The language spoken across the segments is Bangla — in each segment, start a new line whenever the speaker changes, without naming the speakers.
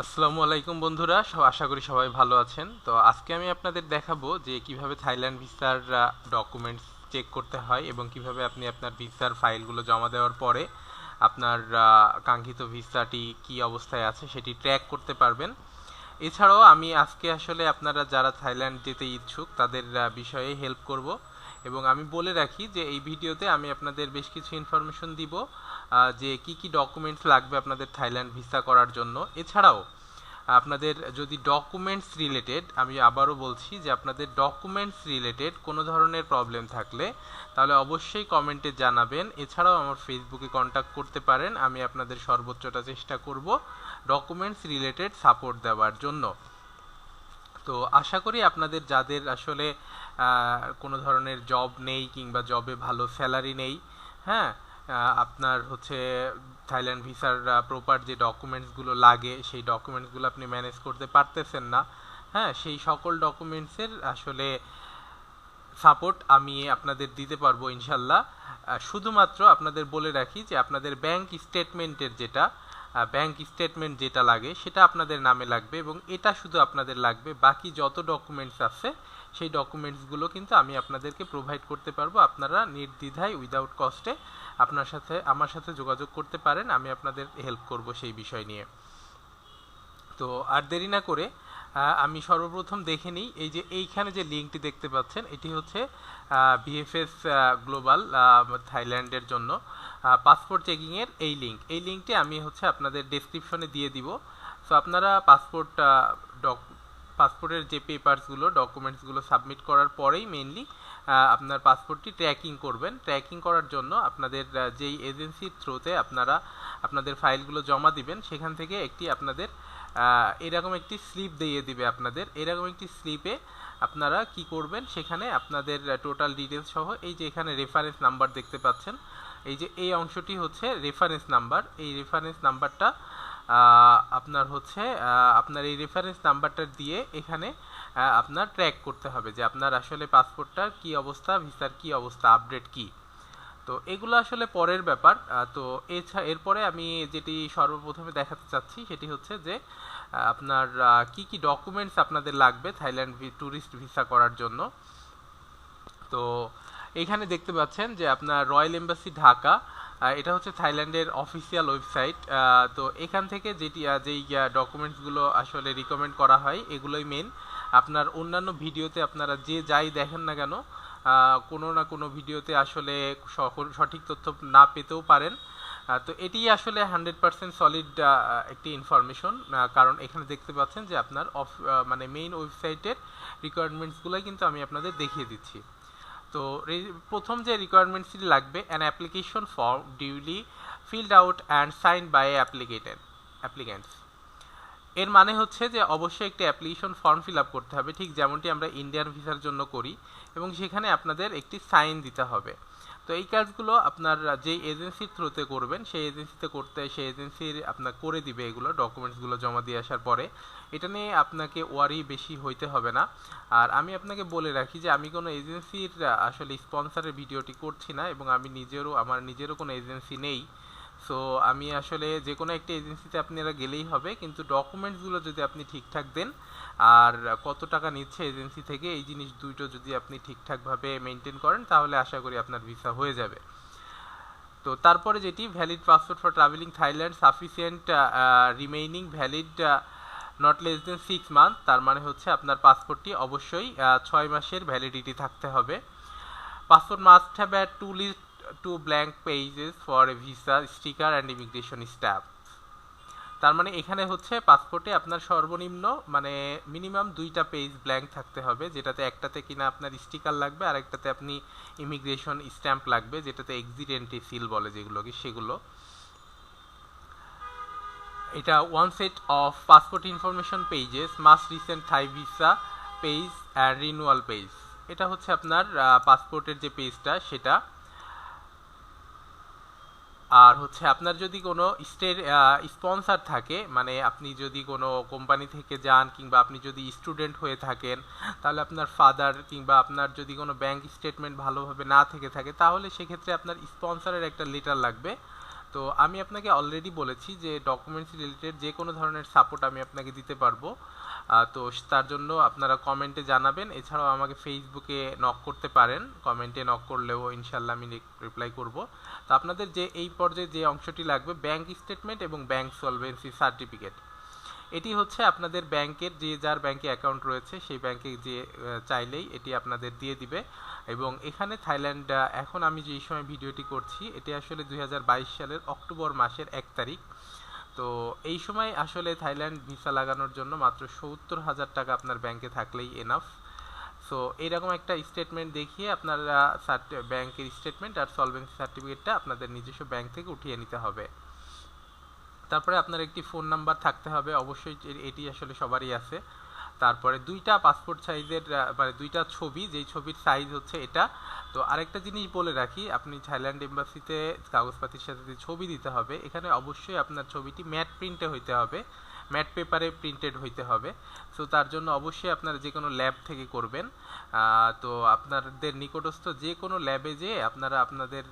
আসসালামু আলাইকুম বন্ধুরা, আশা করি সবাই ভালো আছেন। তো আজকে আমি আপনাদের দেখাবো যে কিভাবে থাইল্যান্ড ভিসার ডকুমেন্টস চেক করতে হয় এবং কিভাবে আপনি আপনার ভিসার ফাইলগুলো জমা দেওয়ার পরে আপনার কাঙ্ক্ষিত ভিসাটি কি অবস্থায় আছে সেটি ট্র্যাক করতে পারবেন। এছাড়াও আমি আজকে আসলে আপনারা যারা থাইল্যান্ড যেতে ইচ্ছুক তাদের বিষয়ে হেল্প করব এবং আমি বলে রাখি যে এই ভিডিওতে আমি আপনাদের বেশ কিছু ইনফরমেশন দিব যে কি কি ডকুমেন্টস লাগবে আপনাদের থাইল্যান্ড ভিসা করার জন্য। এছাড়াও আপনাদের যদি ডকুমেন্টস রিলেটেড, আমি আবারও বলছি যে আপনাদের ডকুমেন্টস রিলেটেড কোনো ধরনের প্রবলেম থাকলে তাহলে অবশ্যই কমেন্টে জানাবেন। এছাড়াও আমার ফেসবুকে কন্ট্যাক্ট করতে পারেন, আমি আপনাদের সর্বোচ্চটা চেষ্টা করব ডকুমেন্টস রিলেটেড সাপোর্ট দেওয়ার জন্য। তো আশা করি আপনাদের যাদের আসলে কোনো ধরনের জব নেই কিংবা জবে ভালো স্যালারি নেই, হ্যাঁ, আপনার হচ্ছে থাইল্যান্ড ভিসার প্রপার যে ডকুমেন্টসগুলো লাগে সেই ডকুমেন্টসগুলো আপনি ম্যানেজ করতে পারতেছেন না, হ্যাঁ, সেই সকল ডকুমেন্টসের আসলে সাপোর্ট আমি আপনাদের দিতে পারবো ইনশাল্লাহ। শুধুমাত্র আপনাদের বলে রাখি যে আপনাদের ব্যাংক স্টেটমেন্ট যেটা লাগে সেটা আপনাদের নামে লাগবে এবং এটা শুধু আপনাদের লাগবে। বাকি যত ডকুমেন্টস আছে সেই ডকুমেন্টসগুলো কিন্তু আমি আপনাদেরকে প্রোভাইড করতে পারবো। আপনারা নির্দ্বিধায় উইদাউট কস্টে আমার সাথে যোগাযোগ করতে পারেন, আমি আপনাদের হেল্প করব সেই বিষয় নিয়ে। তো আর দেরি না করে আমি সর্বপ্রথম দেখে নিই, এই যে এইখানে যে লিঙ্কটি দেখতে পাচ্ছেন এটি হচ্ছে ভিএফএস গ্লোবাল থাইল্যান্ডের জন্য পাসপোর্ট চেকিংয়ের এই লিঙ্কটি আমি হচ্ছে আপনাদের ডেসক্রিপশনে দিয়ে দিব। সো আপনারা পাসপোর্টের যে পেপারসগুলো ডকুমেন্টসগুলো সাবমিট করার পরেই মেইনলি আপনার পাসপোর্টটি ট্র্যাকিং করার জন্য আপনাদের যেই এজেন্সির থ্রুতে আপনারা আপনাদের ফাইলগুলো জমা দিবেন সেখান থেকে আপনাদের এরকম একটি স্লিপ দিয়ে দিবে। আপনাদের এরকম একটি স্লিপে আপনারা কি করবেন, সেখানে আপনাদের টোটাল ডিটেলস সহ এই যে এখানে রেফারেন্স নাম্বার দেখতে পাচ্ছেন, এই যে এই অংশটি হচ্ছে রেফারেন্স নাম্বার। এই রেফারেন্স নাম্বারটা আপনার এই রেফারেন্স নাম্বারটা দিয়ে এখানে আপনার ট্র্যাক করতে হবে যে আপনার আসলে পাসপোর্টটার কি অবস্থা, ভিসার কি অবস্থা, আপডেট কি। তো এগুলো আসলে পরের ব্যাপার। তো এরপরে আমি যেটি সর্বপ্রথমে দেখাতে চাচ্ছি সেটি হচ্ছে যে আপনার কি কি ডকুমেন্টস আপনাদের লাগবে থাইল্যান্ড ট্যুরিস্ট ভিসা করার জন্য। তো এখানে দেখতে পাচ্ছেন যে আপনার রয়্যাল এম্বাসি ঢাকা, এটা হচ্ছে থাইল্যান্ডের অফিসিয়াল ওয়েবসাইট। তো এখান থেকে যেই ডকুমেন্টসগুলো আসলে রিকমেন্ড করা হয় এগুলোই মেন। আপনার অন্যান্য ভিডিওতে আপনারা যাই দেখেন না কেন কোনো না কোনো ভিডিওতে আসলে সঠিক তথ্য না পেতেও পারেন। তো এটি আসলে 100% সলিড একটি ইনফরমেশন, কারণ এখানে দেখতে পাচ্ছেন যে আপনার মানে মেইন ওয়েবসাইটের রিকোয়ারমেন্টসগুলোই কিন্তু আমি আপনাদের দেখিয়ে দিচ্ছি। তো প্রথম যে রিকোয়ারমেন্টসটি লাগবে, an application form duly filled out and sign by applicants. এর মানে হচ্ছে যে অবশ্যই একটি অ্যাপ্লিকেশন ফর্ম ফিল আপ করতে হবে, ঠিক যেমনটি আমরা ইন্ডিয়ান ভিসার জন্য করি, এবং সেখানে আপনাদের একটি সাইন দিতে হবে। তো এই কাজগুলো আপনার যেই এজেন্সির থ্রুতে করবেন সেই এজেন্সির আপনার করে দিবে এগুলো ডকুমেন্টসগুলো জমা দিয়ে আসার পরে। এটা নিয়ে আপনাকে ওয়ারি বেশি হইতে হবে না। আর আমি আপনাকে বলে রাখি যে আমি কোনো এজেন্সির আসলে স্পন্সরের ভিডিওটি করছি না এবং আমার নিজেরও কোনো এজেন্সি নেই। সো আমি আসলে যে কোনো একটা এজেন্সিতে আপনারা গেলেই হবে, কিন্তু ডকুমেন্টসগুলো যদি আপনি ঠিকঠাক দেন আর কত টাকা নিচ্ছে এজেন্সি থেকে এই জিনিস দুটো যদি আপনি ঠিকঠাকভাবে মেনটেন করেন তাহলে আশা করি আপনার ভিসা হয়ে যাবে। তো তারপরে যেটি valid passport for travelling Thailand sufficient remaining valid not less than 6 month, তার মানে হচ্ছে আপনার পাসপোর্টটি অবশ্যই 6 মাসের ভ্যালিডিটি থাকতে হবে। Passport must have two blank pages for a visa sticker and immigration stamp। তার মানে এখানে হচ্ছে পাসপোর্টে আপনার সর্বনিম্ন মানে মিনিমাম 2টা পেজ ব্ল্যাঙ্ক থাকতে হবে, যেটাতে একটাতে কিনা আপনার স্টিকার লাগবে আর একটাতে আপনি ইমিগ্রেশন স্ট্যাম্প লাগবে, যেটাতে এক্সিট এন্ট্রি সিল বলে সেগুলো। এটা one set of passport information pages must recent Thai visa page and renewal page. এটা হচ্ছে আপনার পাসপোর্টের যে পেজটা সেটা। আর হচ্ছে আপনার যদি কোনো স্পন্সর থাকে, মানে আপনি যদি কোনো কোম্পানি থেকে যান কিংবা আপনি যদি স্টুডেন্ট হয়ে থাকেন, তাহলে আপনার ফাদার কিংবা আপনার যদি কোনো ব্যাংক স্টেটমেন্ট ভালোভাবে না থেকে থাকে তাহলে সেক্ষেত্রে আপনার স্পন্সরের একটা লেটার লাগবে। তো আমি আপনাকে অলরেডি বলেছি যে ডকুমেন্টস রিলেটেড যে কোনো ধরনের সাপোর্ট আমি আপনাকে দিতে পারবো। তো তার জন্য আপনারা কমেন্টে জানাবেন, এছাড়াও আমাকে ফেসবুকে নক করতে পারেন, কমেন্টে নক করলেও ইনশাল্লাহ আমি রিপ্লাই করব। তো আপনাদের যে এই পর্যায়ে যে অংশটি লাগবে ব্যাংক স্টেটমেন্ট এবং ব্যাংক সলভেন্সি সার্টিফিকেট, এটি হচ্ছে আপনাদের ব্যাংকের যে যার ব্যাংকে অ্যাকাউন্ট রয়েছে সেই ব্যাংকে যে চাইলেই এটি আপনাদের দিয়ে দিবে। এবং এখানে থাইল্যান্ড এখন আমি যে সময় ভিডিওটি করছি এটি আসলে 2022 সালের অক্টোবর মাসের 1 তারিখ। তো এই সময় আসলে থাইল্যান্ড ভিসা লাগানোর জন্য মাত্র 70,000 টাকা আপনার ব্যাংকে থাকলেই এনাফ। সো এরকম একটা স্টেটমেন্ট দেখিয়ে আপনারা ব্যাংকের স্টেটমেন্ট আর সলভেন্সি সার্টিফিকেটটা আপনাদের নিজস্ব ব্যাংক থেকে উঠিয়ে নিতে হবে। তারপরে আপনার একটি ফোন নাম্বার থাকতে হবে অবশ্যই, এটি আসলে সবারই আছে। তারপরে 2টা পাসপোর্ট সাইজের মানে 2টা ছবি, যেই ছবির সাইজ হচ্ছে এটা। তো আরেকটা জিনিস বলে রাখি, আপনি থাইল্যান্ড এম্বাসিতে কাগজপাতির সাথে যে ছবি দিতে হবে এখানে অবশ্যই আপনার ছবিটি ম্যাট প্রিন্টে হইতে হবে, ম্যাট পেপারে প্রিন্টেড হইতে হবে। সো তার জন্য অবশ্যই আপনারা যে কোনো ল্যাব থেকে করবেন। তো আপনাদের নিকটস্থ যে কোনো ল্যাবে যেয়ে আপনারা আপনাদের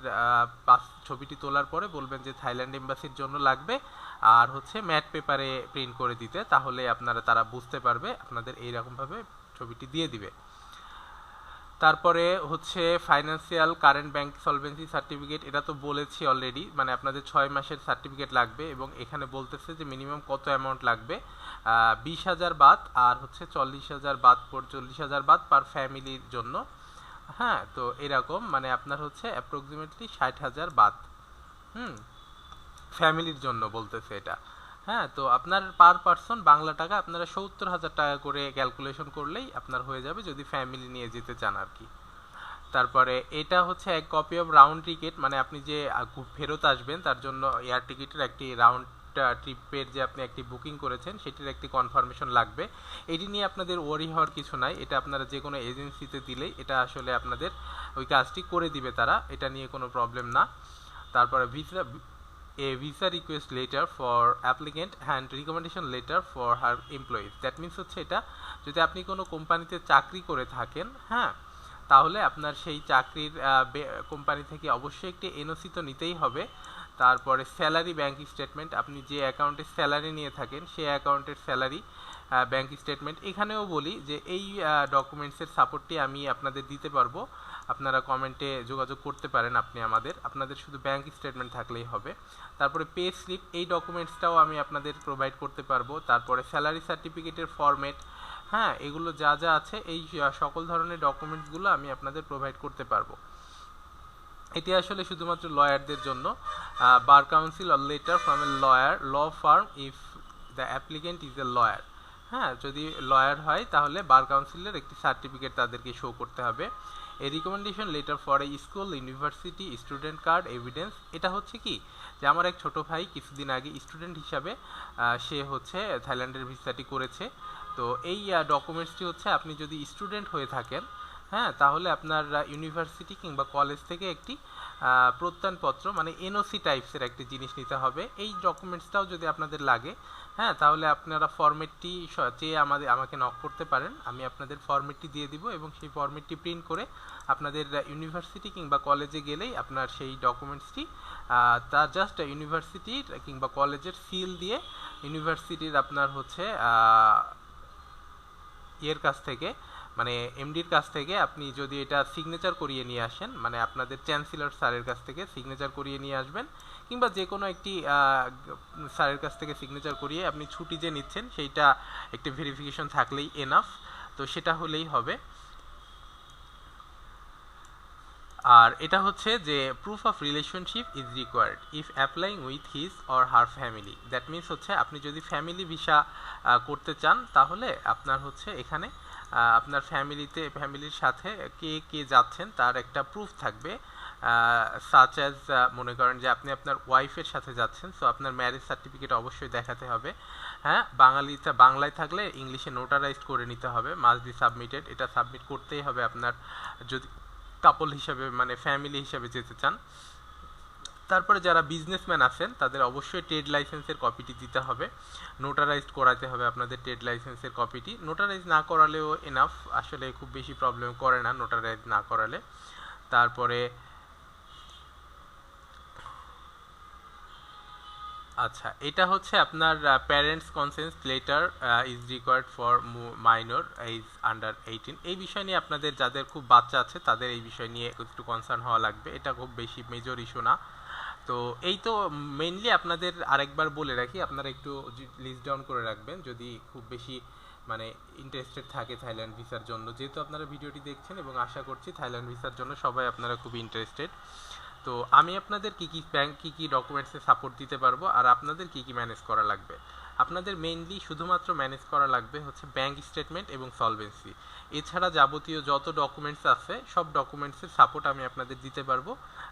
ছবিটি তোলার পরে বলবেন যে থাইল্যান্ড এম্বাসির জন্য লাগবে আর হচ্ছে ম্যাট পেপারে প্রিন্ট করে দিতে, তাহলে তারা বুঝতে পারবে আপনাদের এইরকমভাবে ছবিটি দিয়ে দিবে। তারপরে হচ্ছে financial current bank solvency certificate, এটা তো বলেছি অলরেডি, মানে আপনাদের 6 মাসের সার্টিফিকেট লাগবে এবং এখানে বলতেছে যে মিনিমাম কত অ্যামাউন্ট লাগবে, 20,000 বাত আর হচ্ছে 40,000 বাত 40,000 বাত পার ফ্যামিলির জন্য। হ্যাঁ, তো এরকম মানে আপনার হচ্ছে অ্যাপ্রক্সিমেটলি 60,000 বাত ফ্যামিলির জন্য বলতেছে এটা। হ্যাঁ, তো আপনার পার পার্সন বাংলা টাকা আপনারা 70,000 টাকা করে ক্যালকুলেশন করলেই আপনার হয়ে যাবে যদি ফ্যামিলি নিয়ে যেতে চান আর কি। তারপরে এটা হচ্ছে এক কপি অফ রাউন্ড টিকিট, মানে আপনি যে ফেরত আসবেন তার জন্য এয়ার টিকিটের একটি রাউন্ড ট্রিপের যে আপনি একটি বুকিং করেছেন সেটির একটি কনফার্মেশন লাগবে। এটি নিয়ে আপনাদের ওয়ারি হওয়ার কিছু নাই, এটা আপনারা যে কোনো এজেন্সিতে দিলেই এটা আসলে আপনাদের ওই কাজটি করে দিবে তারা, এটা নিয়ে কোনো প্রবলেম না। তারপরে a visa request letter for applicant and recommendation letter for her employees, that means হচ্ছে এটা যদি আপনি কোনো কোম্পানিতে চাকরি করে থাকেন, হ্যাঁ, তাহলে আপনার সেই চাকরির কোম্পানি থেকে অবশ্যই একটি এনওসি তো নিতেই হবে। তারপরে স্যালারি ব্যাংক স্টেটমেন্ট, আপনি যে অ্যাকাউন্টে স্যালারি নিয়ে থাকেন সেই অ্যাকাউন্টের স্যালারি ব্যাংক স্টেটমেন্ট। এখানেও বলি যে এই ডকুমেন্টসের সাপোর্টটি আমি আপনাদের দিতে পারবো, আপনারা কমেন্টে যোগাযোগ করতে পারেন আপনাদের শুধু ব্যাংক স্টেটমেন্ট থাকলেই হবে। তারপরে পে স্লিপ, এই ডকুমেন্টসটাও আমি আপনাদের প্রোভাইড করতে পারবো। তারপরে স্যালারি সার্টিফিকেটের ফরম্যাট, হ্যাঁ, এগুলো যা যা আছে এই সকল ধরনের ডকুমেন্টসগুলো আমি আপনাদের প্রোভাইড করতে পারবো। এটি আসলে শুধুমাত্র লয়ারদের জন্য। Bar council or letter from a lawyer law firm if the applicant is a lawyer, হ্যাঁ, যদি লয়ার হয় তাহলে বার কাউন্সিলের একটি সার্টিফিকেট তাদেরকে শো করতে হবে। A recommendation letter for a school university student card evidence, এটা হচ্ছে কি যে আমার এক ছোট ভাই কিছুদিন আগে স্টুডেন্ট হিসাবে সে হচ্ছে থাইল্যান্ডের ভিসাটি করেছে। তো এই ডকুমেন্টসটি হচ্ছে আপনি যদি স্টুডেন্ট হয়ে থাকেন, হ্যাঁ, তাহলে আপনার ইউনিভার্সিটি কিংবা কলেজ থেকে একটি প্রত্যয়নপত্র মানে এনওসি টাইপসের একটি জিনিস নিতে হবে। এই ডকুমেন্টসটাও যদি আপনাদের লাগে, হ্যাঁ, তাহলে আপনারা ফরম্যাটটি চেয়ে আমাকে নক করতে পারেন, আমি আপনাদের ফরম্যাটটি দিয়ে দিব এবং সেই ফরম্যাটটি প্রিন্ট করে আপনাদের ইউনিভার্সিটি কিংবা কলেজে গেলেই আপনার সেই ডকুমেন্টসটি তা জাস্ট ইউনিভার্সিটির কিংবা কলেজের সিল দিয়ে ইউনিভার্সিটির আপনার হচ্ছে এর কাছ থেকে মানে এমডির কাছ থেকে আপনি যদি এটা সিগনেচার করিয়ে নিয়ে আসেন, মানে আপনাদের চ্যান্সেলর স্যারের কাছ থেকে সিগনেচার করিয়ে নিয়ে আসবেন কিংবা যে কোনো একটি স্যারের কাছ থেকে সিগনেচার করিয়ে আপনি ছুটি যে নিচ্ছেন সেইটা একটি ভেরিফিকেশন থাকলেই এনাফ, তো সেটা হলেই হবে। আর এটা হচ্ছে যে proof of relationship is required if applying with his or her family, that means হচ্ছে আপনি যদি ফ্যামিলি ভিসা করতে চান তাহলে আপনার হচ্ছে এখানে আপনার ফ্যামিলির সাথে কে কে যাচ্ছেন তার একটা প্রুফ থাকবে, সাচ অ্যাজ মনে করেন যে আপনি আপনার ওয়াইফের সাথে যাচ্ছেন, সো আপনার ম্যারেজ সার্টিফিকেট অবশ্যই দেখাতে হবে। হ্যাঁ, বাংলায় থাকলে ইংলিশে নোটারাইজড করে নিতে হবে, মাস্ট বি সাবমিটেড, এটা সাবমিট করতেই হবে আপনার যদি কাপল হিসাবে মানে ফ্যামিলি হিসাবে যেতে চান। তারপরে যারা বিজনেসম্যান আছেন তাদের অবশ্যই ট্রেড লাইসেন্সের কপিটি দিতে হবে, নোটারাইজড করাতে হবে আপনাদের ট্রেড লাইসেন্সের কপিটি। নোটারাইজ না করালেও এনাফ, আসলে খুব বেশি প্রবলেম করে না নোটারাইজ না করালে। তারপরে আচ্ছা, এটা হচ্ছে আপনার parents consent letter is required for minor age under 18। এই বিষয় নিয়ে আপনাদের যাদের খুব বাচ্চা আছে তাদের এই বিষয় নিয়ে একটু কনসার্ন হওয়া লাগবে, এটা খুব বেশি মেজর ইস্যু না। তো এই তো মেইনলি আপনাদের আরেকবার বলে রাখি, আপনারা একটু লিস্ট ডাউন করে রাখবেন যদি খুব বেশি মানে ইন্টারেস্টেড থাকে থাইল্যান্ড ভিসার জন্য, যেহেতু আপনারা ভিডিওটি দেখছেন এবং আশা করছি থাইল্যান্ড ভিসার জন্য সবাই আপনারা খুব ইন্টারেস্টেড। তো আমি আপনাদের কী কী ডকুমেন্টসে সাপোর্ট দিতে পারবো আর আপনাদের কী কী ম্যানেজ করা লাগবে। আপনাদের মেইনলি শুধুমাত্র ম্যানেজ করা লাগবে হচ্ছে ব্যাংক স্টেটমেন্ট এবং সলভেন্সি। এছাড়া যাবতীয় যত ডকুমেন্টস আছে সব ডকুমেন্টসের সাপোর্ট আমি আপনাদের দিতে পারবো।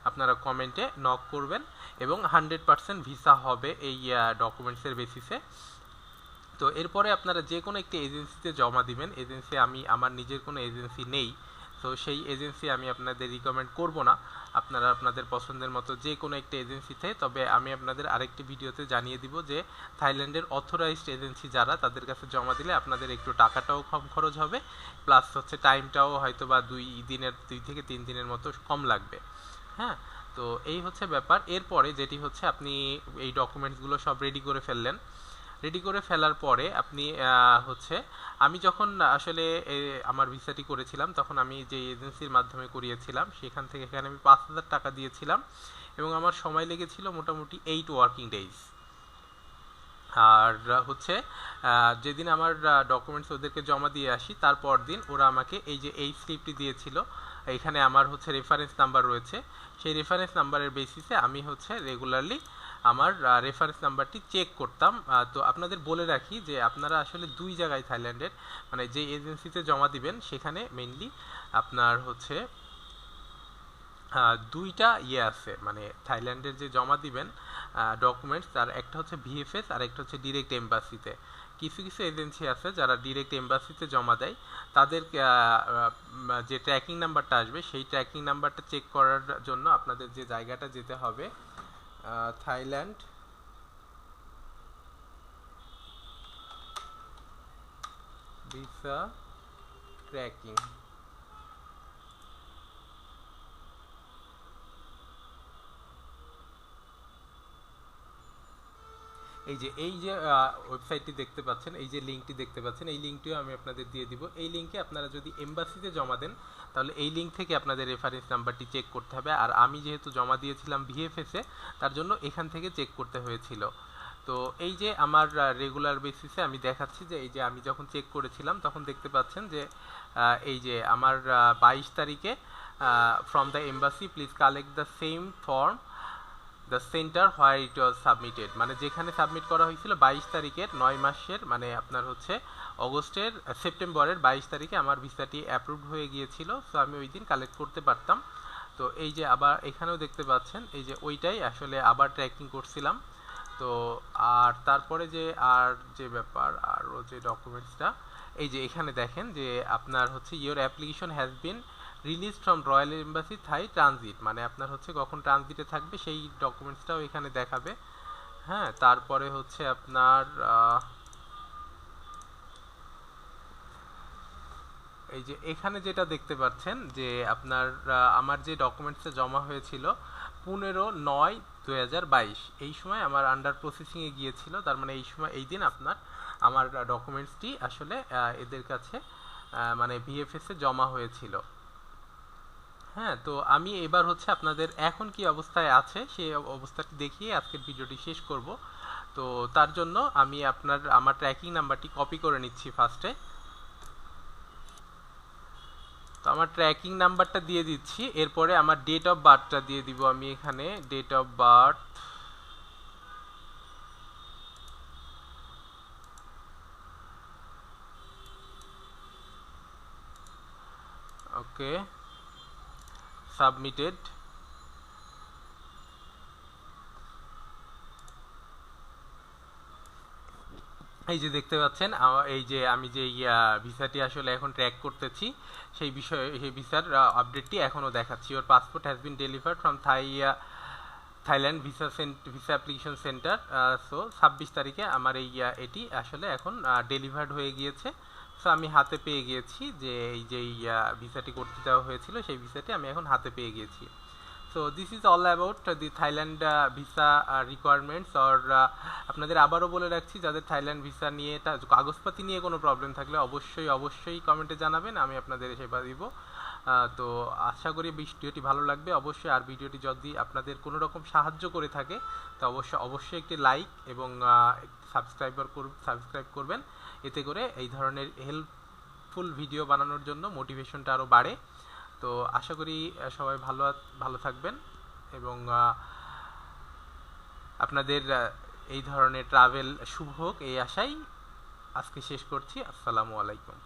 আপনারা কমেন্টে নক করবেন এবং 100% ভিসা হবে এই ডকুমেন্টসের বেসিসে। তো এরপরে আপনারা যে কোনো একটি এজেন্সিতে জমা দিবেন। এজেন্সি আমি আমার নিজের কোনো এজেন্সি নেই, তো সেই এজেন্সি আমি আপনাদের রিকমেন্ড করব না। আপনারা আপনাদের পছন্দের মতো যে কোনো একটা এজেন্সিতে, তবে আমি আপনাদের আরেকটি ভিডিওতে জানিয়ে দিব যে থাইল্যান্ডের অথরাইজড এজেন্সি যারা, তাদের কাছে জমা দিলে আপনাদের একটু টাকাটাও কম খরচ হবে, প্লাস হচ্ছে টাইমটাও হয়তো বা 2 থেকে 3 দিনের মতো কম লাগবে। হ্যাঁ, তো এই হচ্ছে ব্যাপার। এরপরে যেটি হচ্ছে আপনি এই ডকুমেন্টসগুলো সব রেডি করে ফেললেন। রেডি করে ফেলার পরে আপনি হচ্ছে আমি যখন আসলে আমার ভিসাটি করেছিলাম তখন আমি যে এজেন্সির মাধ্যমে করিয়েছিলাম সেখান থেকে এখানে আমি 5,000 টাকা দিয়েছিলাম এবং আমার সময় লেগেছিল মোটামুটি 8 ওয়ার্কিং ডেজ। আর হচ্ছে যেদিন আমার ডকুমেন্টস ওদেরকে জমা দিয়ে আসি তারপর দিন ওরা আমাকে এই যে এই স্লিপটি দিয়েছিল, এখানে আমার হচ্ছে রেফারেন্স নাম্বার রয়েছে, সেই রেফারেন্স নাম্বারের বেসিসে আমি হচ্ছে রেগুলারলি আমার রেফারেন্স নাম্বারটি চেক করতাম। তো আপনাদের বলে রাখি যে আপনারা আসলে 2 জায়গায় থাইল্যান্ডের মানে যে এজেন্সিতে জমা দিবেন সেখানে মেইনলি আপনার হচ্ছে 2টা আছে, মানে থাইল্যান্ডের যে জমা দিবেন ডকুমেন্টস, তার একটা হচ্ছে ভিএফএস আর একটা হচ্ছে ডিরেক্ট এম্বাসিতে। কিছু কিছু এজেন্সি আছে যারা ডিরেক্ট এম্বাসিতে জমা দেয়, তাদের যে ট্র্যাকিং নাম্বারটা আসবে সেই ট্র্যাকিং নাম্বারটা চেক করার জন্য আপনাদের যে জায়গাটা যেতে হবে থাইল্যান্ড ভিসা ট্র্যাকিং। এই যে ওয়েবসাইটটি দেখতে পাচ্ছেন, এই যে লিঙ্কটি দেখতে পাচ্ছেন, এই লিঙ্কটিও আমি আপনাদের দিয়ে দিব। এই লিঙ্কে আপনারা যদি এমবাসিতে জমা দেন তাহলে এই লিঙ্ক থেকে আপনাদের রেফারেন্স নাম্বারটি চেক করতে হবে, আর আমি যেহেতু জমা দিয়েছিলাম ভিএফএসে তার জন্য এখান থেকে চেক করতে হয়েছিল। তো এই যে আমার রেগুলার বেসিসে আমি দেখাচ্ছি যে এই যে আমি যখন চেক করেছিলাম তখন দেখতে পাচ্ছেন যে এই যে আমার 22 তারিখে from the embassy please collect the same form the centre where it was submitted, মানে যেখানে সাবমিট করা হয়েছিল 22 তারিখের 9 মাসের মানে আপনার হচ্ছে সেপ্টেম্বরের 22 তারিখে আমার ভিসাটি অ্যাপ্রুভড হয়ে গিয়েছিল, সো আমি ওই দিন কালেক্ট করতে পারতাম। তো এই যে আবার এখানেও দেখতে পাচ্ছেন এই যে ওইটাই আসলে আবার ট্র্যাকিং করছিলাম। তো আর তারপরে যে ব্যাপার আরও যে ডকুমেন্টসটা এই যে এখানে দেখেন যে আপনার হচ্ছে your application has been release from royal embassy Thai transit, মানে আপনার হচ্ছে কখন ট্রানজিটে থাকবে সেই ডকুমেন্টসটাও এখানে দেখাবে। হ্যাঁ, তারপরে হচ্ছে আপনার এই যে এখানে যেটা দেখতে পাচ্ছেন যে আপনার আমার যে ডকুমেন্টসে জমা হয়েছিল 15/9/2022 এই সময় আমার আন্ডার প্রসেসিংয়ে গিয়েছিল, তার মানে এই সময় এই দিন আমার ডকুমেন্টসটি আসলে এদের কাছে মানে ভিএফএসে জমা হয়েছিল। হ্যাঁ, তো আমি এবার হচ্ছে আপনাদের এখন কি অবস্থায় আছে সেই অবস্থাটি দেখিয়ে আজকের ভিডিওটি শেষ করব। তো তার জন্য আমি আমার ট্র্যাকিং নাম্বারটি কপি করে নিচ্ছি ফার্স্টে। তো আমার ট্র্যাকিং নাম্বারটা দিয়ে দিচ্ছি, এরপরে আমার ডেট অফ বার্থটা দিয়ে দিব আমি এখানে, date of birth okay submitted. এই যে দেখতে পাচ্ছেন এই যে আমি যে ভিসাটি আসলে এখন ট্র্যাক করতেছি সেই ভিসার আপডেটটি এখনও দেখাচ্ছি। ওর passport has been delivered from Thailand visa application centre. So 26 তারিখে আমার এটি আসলে এখন ডেলিভার্ড হয়ে গিয়েছে। সো আমি হাতে পেয়ে গিয়েছি যে এই যে ভিসাটি করতে দেওয়া হয়েছিল সেই ভিসাটি আমি এখন হাতে পেয়ে গিয়েছি। So this is all about the Thailand visa requirements or আপনাদের আবারও বলে রাখছি যাদের থাইল্যান্ড ভিসা নিয়ে কাগজপাতি নিয়ে কোনো প্রবলেম থাকলে অবশ্যই কমেন্টে জানাবেন, আমি আপনাদের সেবা দিব। তো আশা করি ভিডিওটি ভালো লাগবে অবশ্যই, আর ভিডিওটি যদি আপনাদের কোনো রকম সাহায্য করে থাকে তো অবশ্যই একটি লাইক এবং সাবস্ক্রাইব করবেন, এতে করে এই ধরনের হেল্পফুল ভিডিও বানানোর জন্য মোটিভেশনটা আরও বাড়ে। তো আশা করি সবাই ভালো থাকবেন এবং আপনাদের এই ধরনের ট্রাভেল শুভ হোক এই আশাই আজকে শেষ করছি। আসসালামু আলাইকুম।